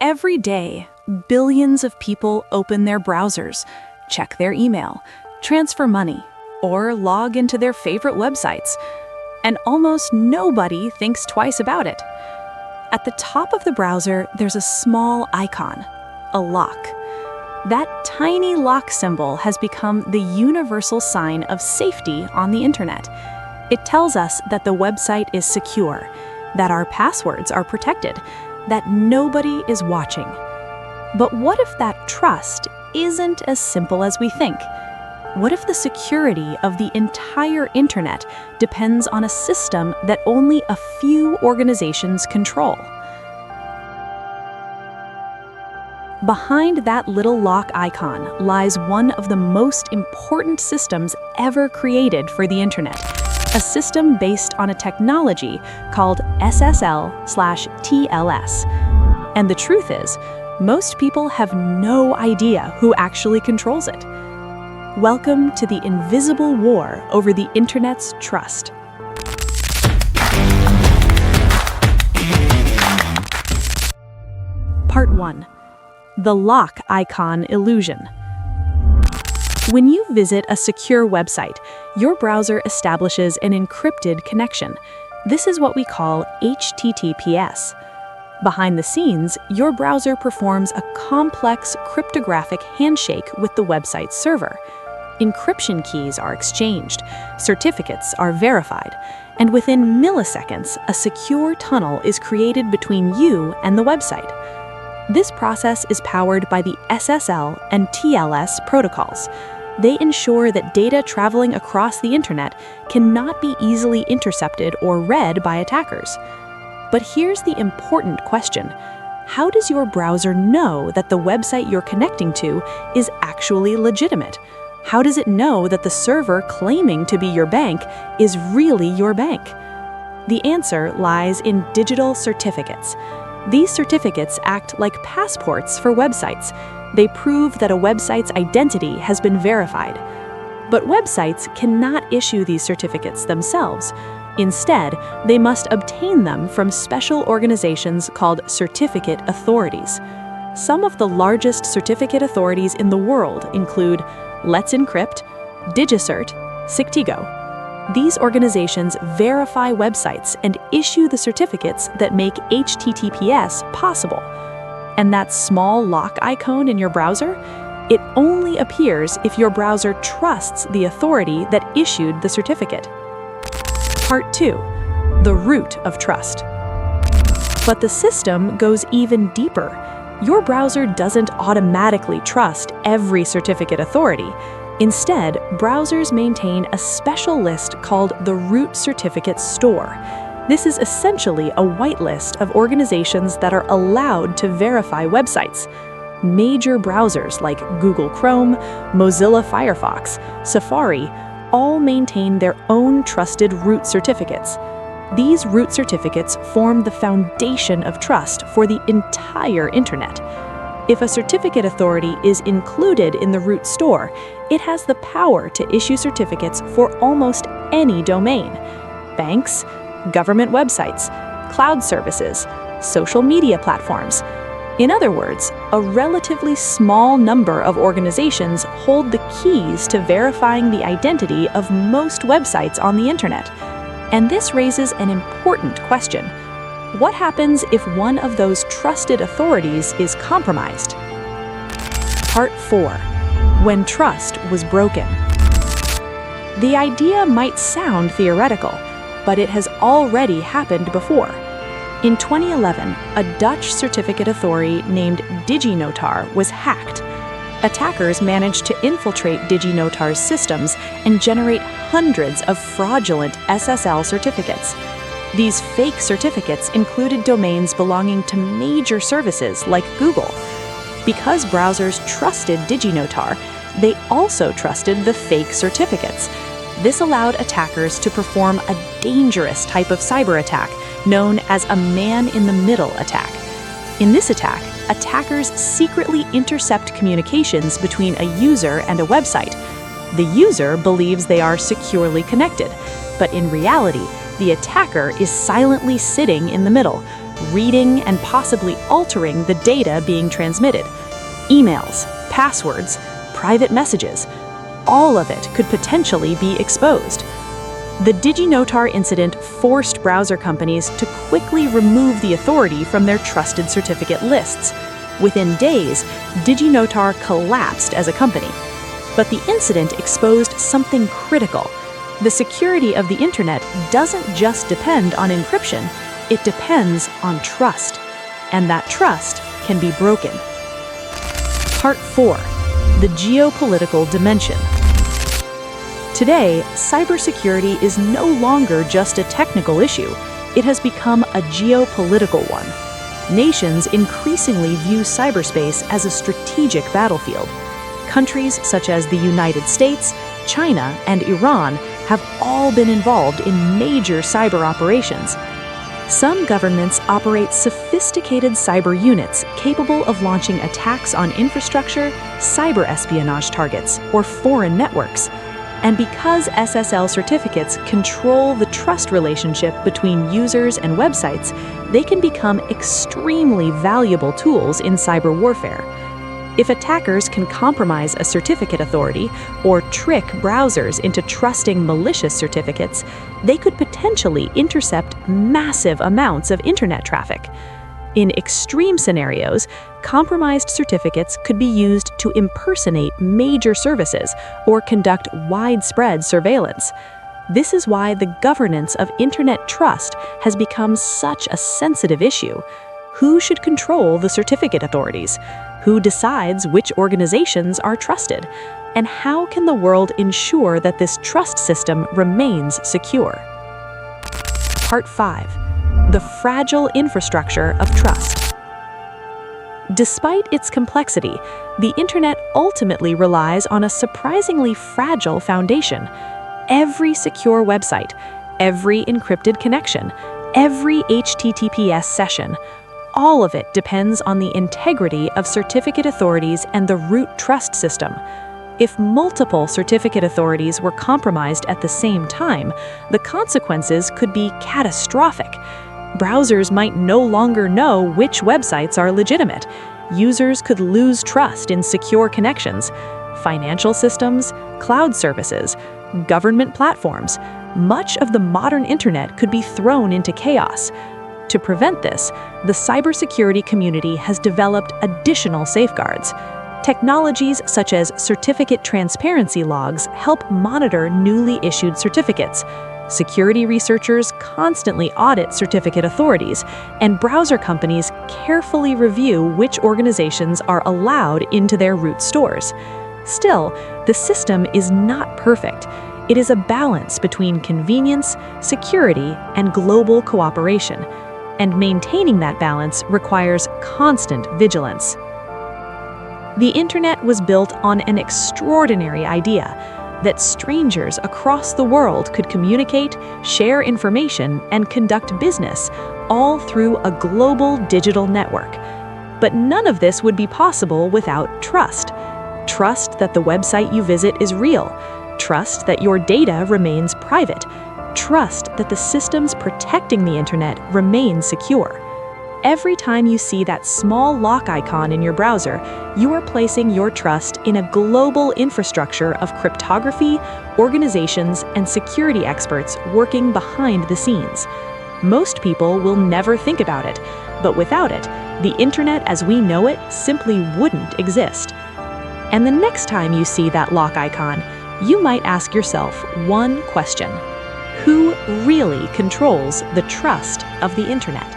Every day, billions of people open their browsers, check their email, transfer money, or log into their favorite websites. And almost nobody thinks twice about it. At the top of the browser, there's a small icon, a lock. That tiny lock symbol has become the universal sign of safety on the internet. It tells us that the website is secure, that our passwords are protected, that nobody is watching. But what if that trust isn't as simple as we think? What if the security of the entire internet depends on a system that only a few organizations control? Behind that little lock icon lies one of the most important systems ever created for the internet, a system based on a technology called SSL/TLS. And the truth is, most people have no idea who actually controls it. Welcome to the invisible war over the internet's trust. Part 1. The lock icon illusion. When you visit a secure website, your browser establishes an encrypted connection. This is what we call HTTPS. Behind the scenes, your browser performs a complex cryptographic handshake with the website's server. Encryption keys are exchanged, certificates are verified, and within milliseconds, a secure tunnel is created between you and the website. This process is powered by the SSL and TLS protocols. They ensure that data traveling across the internet cannot be easily intercepted or read by attackers. But here's the important question. How does your browser know that the website you're connecting to is actually legitimate? How does it know that the server claiming to be your bank is really your bank? The answer lies in digital certificates. These certificates act like passports for websites. They prove that a website's identity has been verified. But websites cannot issue these certificates themselves. Instead, they must obtain them from special organizations called certificate authorities. Some of the largest certificate authorities in the world include Let's Encrypt, DigiCert, Sectigo. These organizations verify websites and issue the certificates that make HTTPS possible. And that small lock icon in your browser? It only appears if your browser trusts the authority that issued the certificate. Part 2. The root of trust. But the system goes even deeper. Your browser doesn't automatically trust every certificate authority. Instead, browsers maintain a special list called the Root Certificate Store. This is essentially a whitelist of organizations that are allowed to verify websites. Major browsers like Google Chrome, Mozilla Firefox, Safari all maintain their own trusted root certificates. These root certificates form the foundation of trust for the entire internet. If a certificate authority is included in the root store, it has the power to issue certificates for almost any domain. Banks, government websites, cloud services, social media platforms. In other words, a relatively small number of organizations hold the keys to verifying the identity of most websites on the internet. And this raises an important question. What happens if one of those trusted authorities is compromised? Part 4. When trust was broken. The idea might sound theoretical, but it has already happened before. In 2011, a Dutch certificate authority named DigiNotar was hacked. Attackers managed to infiltrate DigiNotar's systems and generate hundreds of fraudulent SSL certificates. These fake certificates included domains belonging to major services like Google. Because browsers trusted DigiNotar, they also trusted the fake certificates. This allowed attackers to perform a dangerous type of cyber attack known as a man-in-the-middle attack. In this attack, attackers secretly intercept communications between a user and a website. The user believes they are securely connected, but in reality, the attacker is silently sitting in the middle, reading and possibly altering the data being transmitted. Emails, passwords, private messages, all of it could potentially be exposed. The DigiNotar incident forced browser companies to quickly remove the authority from their trusted certificate lists. Within days, DigiNotar collapsed as a company. But the incident exposed something critical. The security of the internet doesn't just depend on encryption, it depends on trust. And that trust can be broken. Part 4. The geopolitical dimension. Today, cybersecurity is no longer just a technical issue. It has become a geopolitical one. Nations increasingly view cyberspace as a strategic battlefield. Countries such as the United States, China, and Iran have all been involved in major cyber operations. Some governments operate sophisticated cyber units capable of launching attacks on infrastructure, cyber espionage targets, or foreign networks. And because SSL certificates control the trust relationship between users and websites, they can become extremely valuable tools in cyber warfare. If attackers can compromise a certificate authority or trick browsers into trusting malicious certificates, they could potentially intercept massive amounts of internet traffic. In extreme scenarios, compromised certificates could be used to impersonate major services or conduct widespread surveillance. This is why the governance of internet trust has become such a sensitive issue. Who should control the certificate authorities? Who decides which organizations are trusted? And how can the world ensure that this trust system remains secure? Part 5. The fragile infrastructure of trust. Despite its complexity, the internet ultimately relies on a surprisingly fragile foundation. Every secure website, every encrypted connection, every HTTPS session, all of it depends on the integrity of certificate authorities and the root trust system. If multiple certificate authorities were compromised at the same time, the consequences could be catastrophic. Browsers might no longer know which websites are legitimate. Users could lose trust in secure connections. Financial systems, cloud services, government platforms, much of the modern internet could be thrown into chaos. To prevent this, the cybersecurity community has developed additional safeguards. Technologies such as certificate transparency logs help monitor newly issued certificates. Security researchers constantly audit certificate authorities, and browser companies carefully review which organizations are allowed into their root stores. Still, the system is not perfect. It is a balance between convenience, security, and global cooperation. And maintaining that balance requires constant vigilance. The internet was built on an extraordinary idea that strangers across the world could communicate, share information, and conduct business, all through a global digital network. But none of this would be possible without trust. Trust that the website you visit is real. Trust that your data remains private. Trust that the systems protecting the internet remain secure. Every time you see that small lock icon in your browser, you are placing your trust in a global infrastructure of cryptography, organizations, and security experts working behind the scenes. Most people will never think about it, but without it, the internet as we know it simply wouldn't exist. And the next time you see that lock icon, you might ask yourself one question: who really controls the trust of the internet?